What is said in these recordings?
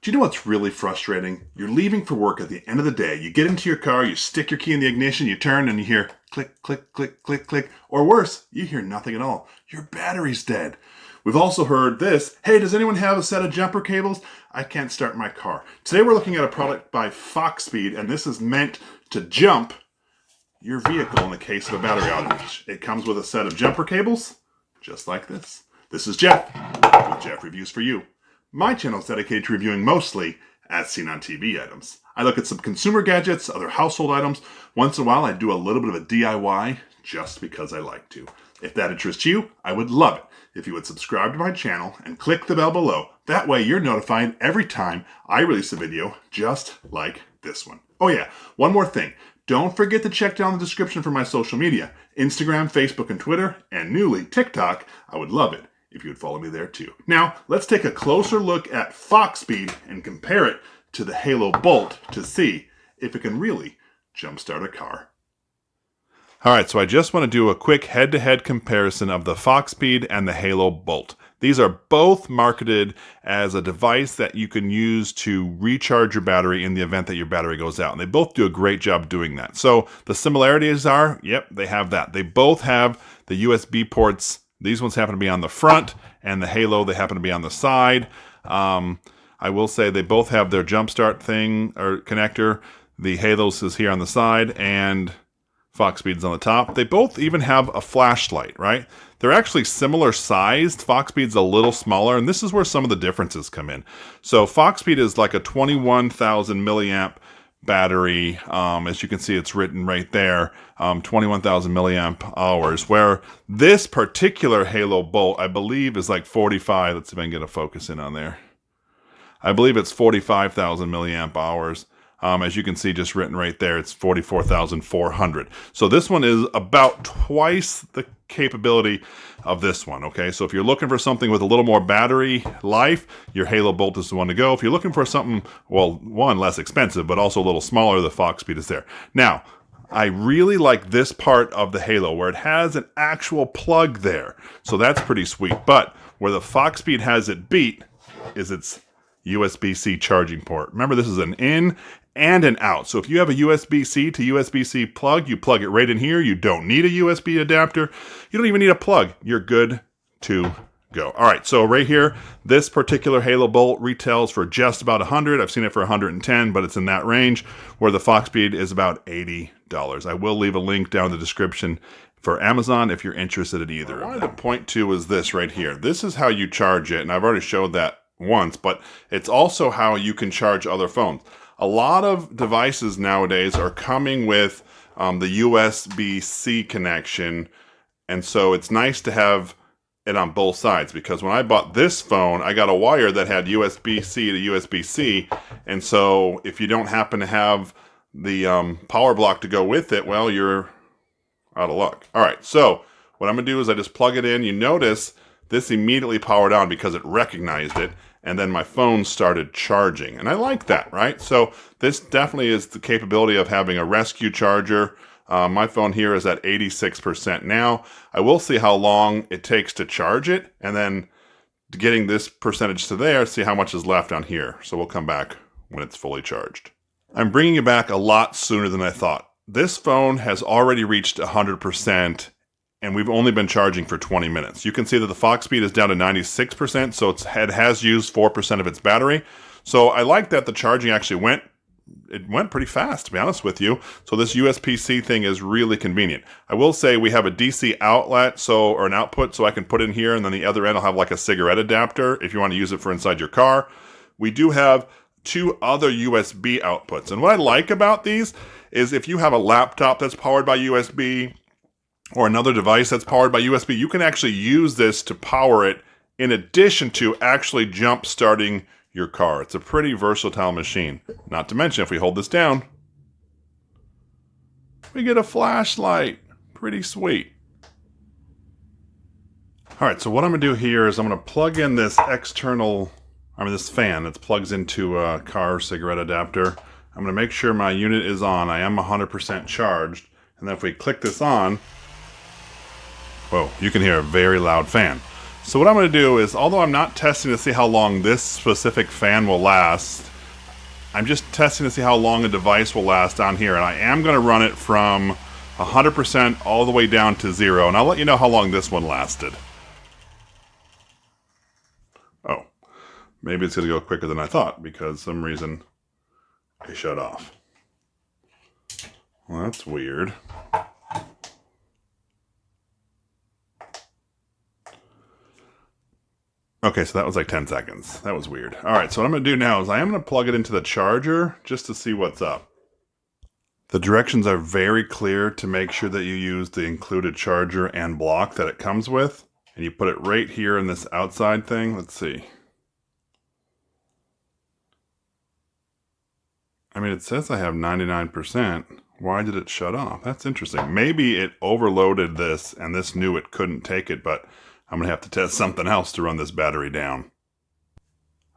Do you know what's really frustrating? You're leaving for work at the end of the day. You get into your car, you stick your key in the ignition, you turn, and you hear click, click, click, click, click. Or worse, you hear nothing at all. Your battery's dead. We've also heard this, hey, does anyone have a set of jumper cables? I can't start my car. Today we're looking at a product by Foxpeed, and this is meant to jump your vehicle in the case of a battery outage. It comes with a set of jumper cables, just like this. This is Jeff, with Jeff Reviews for You. My channel is dedicated to reviewing mostly as seen on TV items. I look at some consumer gadgets, other household items. Once in a while, I do a little bit of a DIY just because I like to. If that interests you, I would love it if you would subscribe to my channel and click the bell below. That way you're notified every time I release a video just like this one. Oh yeah, one more thing. Don't forget to check down the description for my social media, Instagram, Facebook, and Twitter, and newly TikTok. I would love it if you would follow me there too. Now, let's take a closer look at Foxpeed and compare it to the Halo Bolt to see if it can really jumpstart a car. Alright, so I just want to do a quick head-to-head comparison of the Foxpeed and the Halo Bolt. These are both marketed as a device that you can use to recharge your battery in the event that your battery goes out. And they both do a great job doing that. So the similarities are, yep, they have that. They both have the USB ports. These ones happen to be on the front, and the Halo, they happen to be on the side. I will say they both have their jumpstart thing or connector. The Halo's is here on the side, and Foxpeed's on the top. They both even have a flashlight, right? They're actually similar sized. Foxpeed's a little smaller, and this is where some of the differences come in. So Foxpeed is like a 21,000 milliamp battery. As you can see, it's written right there, 21,000 milliamp hours, where this particular Halo Bolt, I believe, is like 45. Let's see if I can get a focus in on there. I believe it's 45,000 milliamp hours. As you can see, just written right there, it's 44,400. So this one is about twice the capability of this one, okay? So if you're looking for something with a little more battery life, your Halo Bolt is the one to go. If you're looking for something, well, one, less expensive, but also a little smaller, the Foxpeed is there. Now, I really like this part of the Halo where it has an actual plug there. So that's pretty sweet. But where the Foxpeed has it beat is its USB-C charging port. Remember, this is an in and an out. So if you have a USB-C to USB-C plug, you plug it right in here. You don't need a USB adapter. You don't even need a plug. You're good to go. All right, so right here, this particular Halo Bolt retails for just about $100. I've seen it for $110, but it's in that range, where the Foxpeed is about $80. I will leave a link down in the description for Amazon if you're interested in either. What I wanted to point to is this right here. This is how you charge it, and I've already showed that once, but it's also how you can charge other phones. A lot of devices nowadays are coming with the USB-C connection, and so it's nice to have it on both sides, because when I bought this phone, I got a wire that had USB-C to USB-C, and so if you don't happen to have the power block to go with it, well, you're out of luck. All right, so what I'm going to do is I just plug it in. You notice this immediately powered on because it recognized it, and then my phone started charging. And I like that, right? So this definitely is the capability of having a rescue charger. My phone here is at 86% now. I will see how long it takes to charge it, and then getting this percentage to there, see how much is left on here. So we'll come back when it's fully charged. I'm bringing you back a lot sooner than I thought. This phone has already reached 100%, and we've only been charging for 20 minutes. You can see that the Foxpeed is down to 96%, so it has used 4% of its battery. So I like that the charging actually went pretty fast, to be honest with you. So this USB-C thing is really convenient. I will say we have a DC outlet, or an output, so I can put in here, and then the other end I'll have like a cigarette adapter if you want to use it for inside your car. We do have two other USB outputs. And what I like about these is if you have a laptop that's powered by USB, or another device that's powered by USB, you can actually use this to power it in addition to actually jump starting your car. It's a pretty versatile machine. Not to mention, if we hold this down, we get a flashlight. Pretty sweet. All right, so what I'm gonna do here is I'm gonna plug in this this fan that plugs into a car cigarette adapter. I'm gonna make sure my unit is on. I am 100% charged. And then if we click this on, whoa, you can hear a very loud fan. So what I'm going to do is, although I'm not testing to see how long this specific fan will last, I'm just testing to see how long a device will last down here. And I am going to run it from 100% all the way down to 0. And I'll let you know how long this one lasted. Oh, maybe it's going to go quicker than I thought because some reason it shut off. Well, that's weird. Okay, so that was like 10 seconds. That was weird. All right, so what I'm going to do now is I am going to plug it into the charger just to see what's up. The directions are very clear to make sure that you use the included charger and block that it comes with. And you put it right here in this outside thing. Let's see. I mean, it says I have 99%. Why did it shut off? That's interesting. Maybe it overloaded this and this knew it couldn't take it, but I'm going to have to test something else to run this battery down.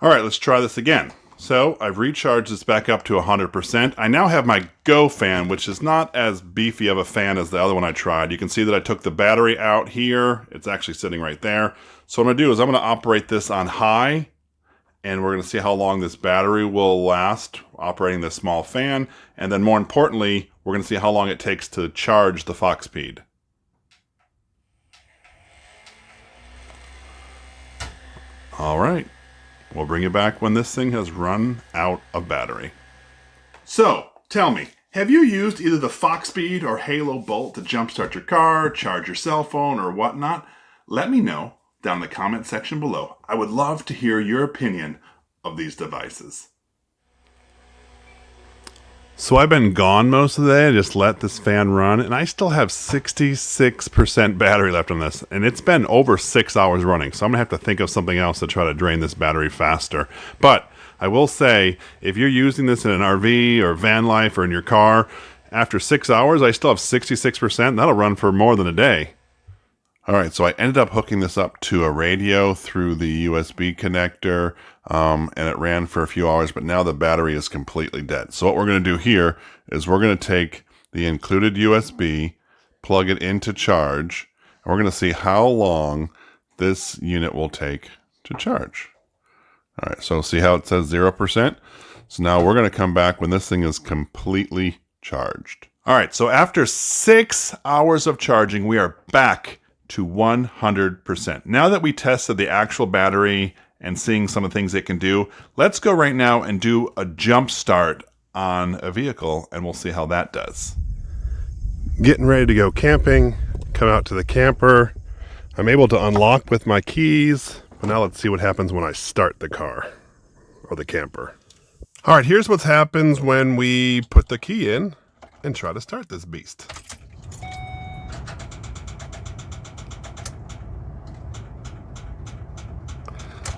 All right, let's try this again. So I've recharged this back up to 100%. I now have my Go fan, which is not as beefy of a fan as the other one I tried. You can see that I took the battery out here. It's actually sitting right there. So what I'm going to do is I'm going to operate this on high, and we're going to see how long this battery will last operating this small fan. And then more importantly, we're going to see how long it takes to charge the Foxpeed. All right, we'll bring you back when this thing has run out of battery. So, tell me, have you used either the Foxpeed or Halo Bolt to jumpstart your car, charge your cell phone, or whatnot? Let me know down in the comment section below. I would love to hear your opinion of these devices. So I've been gone most of the day. I just let this fan run, and I still have 66% battery left on this, and it's been over 6 hours running, so I'm going to have to think of something else to try to drain this battery faster. But I will say, if you're using this in an RV or van life or in your car, after 6 hours, I still have 66%. That'll run for more than a day. All right, so I ended up hooking this up to a radio through the USB connector, and it ran for a few hours, but now the battery is completely dead. So what we're going to do here is we're going to take the included USB, plug it into charge, and we're going to see how long this unit will take to charge. All right, so see how it says 0%? So now we're going to come back when this thing is completely charged. All right, so after 6 hours of charging, we are back to 100%. Now that we tested the actual battery and seeing some of the things it can do, let's go right now and do a jump start on a vehicle, and we'll see how that does. Getting ready to go camping, come out to the camper. I'm able to unlock with my keys, but now let's see what happens when I start the car or the camper. All right, here's what happens when we put the key in and try to start this beast.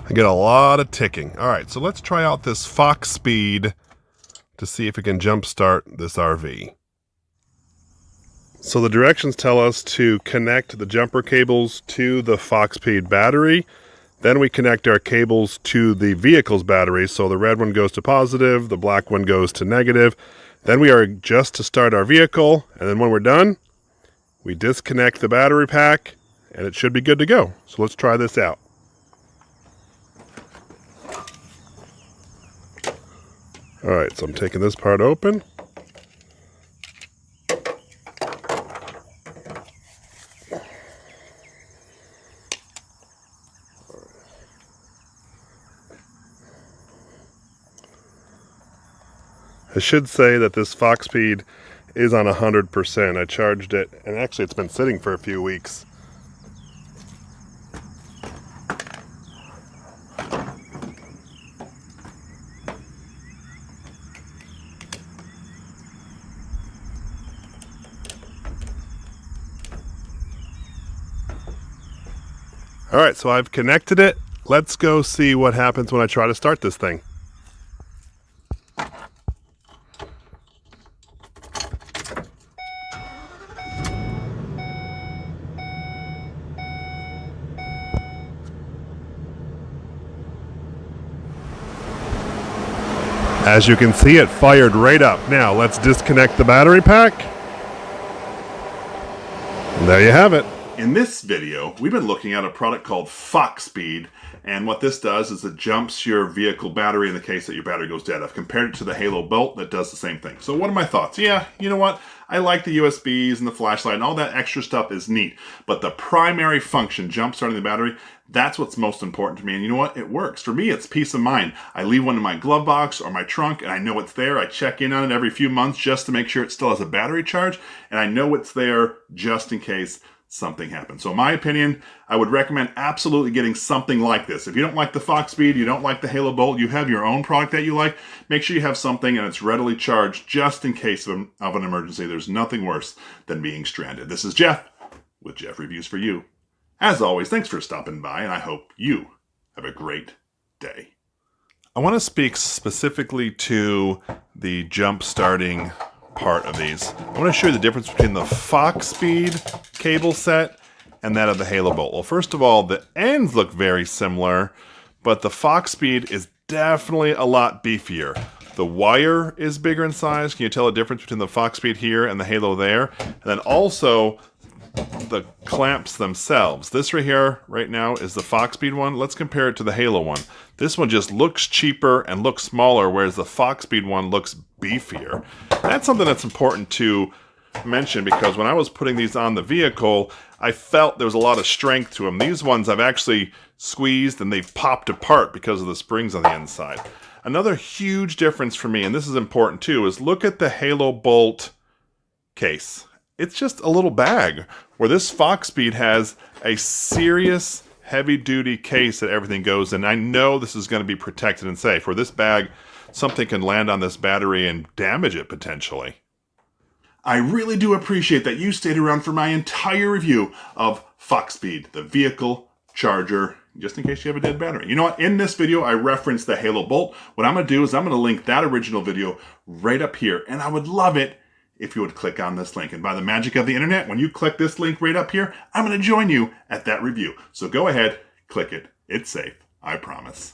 I get a lot of ticking. All right, so let's try out this Foxpeed to see if it can jumpstart this RV. So the directions tell us to connect the jumper cables to the Foxpeed battery. Then we connect our cables to the vehicle's battery. So the red one goes to positive, the black one goes to negative. Then we are just to start our vehicle. And then when we're done, we disconnect the battery pack and it should be good to go. So let's try this out. All right, so I'm taking this part open. I should say that this Foxpeed is on 100%. I charged it, and actually it's been sitting for a few weeks. All right, so I've connected it. Let's go see what happens when I try to start this thing. As you can see, it fired right up. Now let's disconnect the battery pack. And there you have it. In this video, we've been looking at a product called Foxpeed, and what this does is it jumps your vehicle battery in the case that your battery goes dead. I've compared it to the Halo Bolt that does the same thing. So what are my thoughts? Yeah, you know what? I like the USBs and the flashlight and all that extra stuff is neat, but the primary function, jump starting the battery, that's what's most important to me. And you know what? It works. For me, it's peace of mind. I leave one in my glove box or my trunk and I know it's there. I check in on it every few months just to make sure it still has a battery charge, and I know it's there just in case something happens. So in my opinion, I would recommend absolutely getting something like this. If you don't like the Foxpeed, you don't like the Halo Bolt, you have your own product that you like, make sure you have something and it's readily charged just in case of an emergency. There's nothing worse than being stranded. This is Jeff with Jeff Reviews for You. As always, thanks for stopping by, and I hope you have a great day. I want to speak specifically to the jump starting part of these. I want to show you the difference between the Foxpeed cable set and that of the Halo Bolt. Well, first of all, the ends look very similar, but the Foxpeed is definitely a lot beefier. The wire is bigger in size. Can you tell the difference between the Foxpeed here and the Halo there? And then also the clamps themselves. This right here, right now, is the Foxpeed one. Let's compare it to the Halo one. This one just looks cheaper and looks smaller, whereas the Foxpeed one looks beefier. That's something that's important to mention because when I was putting these on the vehicle, I felt there was a lot of strength to them. These ones I've actually squeezed and they've popped apart because of the springs on the inside. Another huge difference for me, and this is important too, is look at the Halo Bolt case. It's just a little bag, where this Foxpeed has a serious heavy-duty case that everything goes in. I know this is going to be protected and safe. Where this bag, something can land on this battery and damage it potentially. I really do appreciate that you stayed around for my entire review of Foxpeed, the vehicle charger, just in case you have a dead battery. You know what? In this video, I referenced the Halo Bolt. What I'm going to do is I'm going to link that original video right up here, and I would love it if you would click on this link. And by the magic of the internet, when you click this link right up here, I'm going to join you at that review. So go ahead, click it. It's safe, I promise.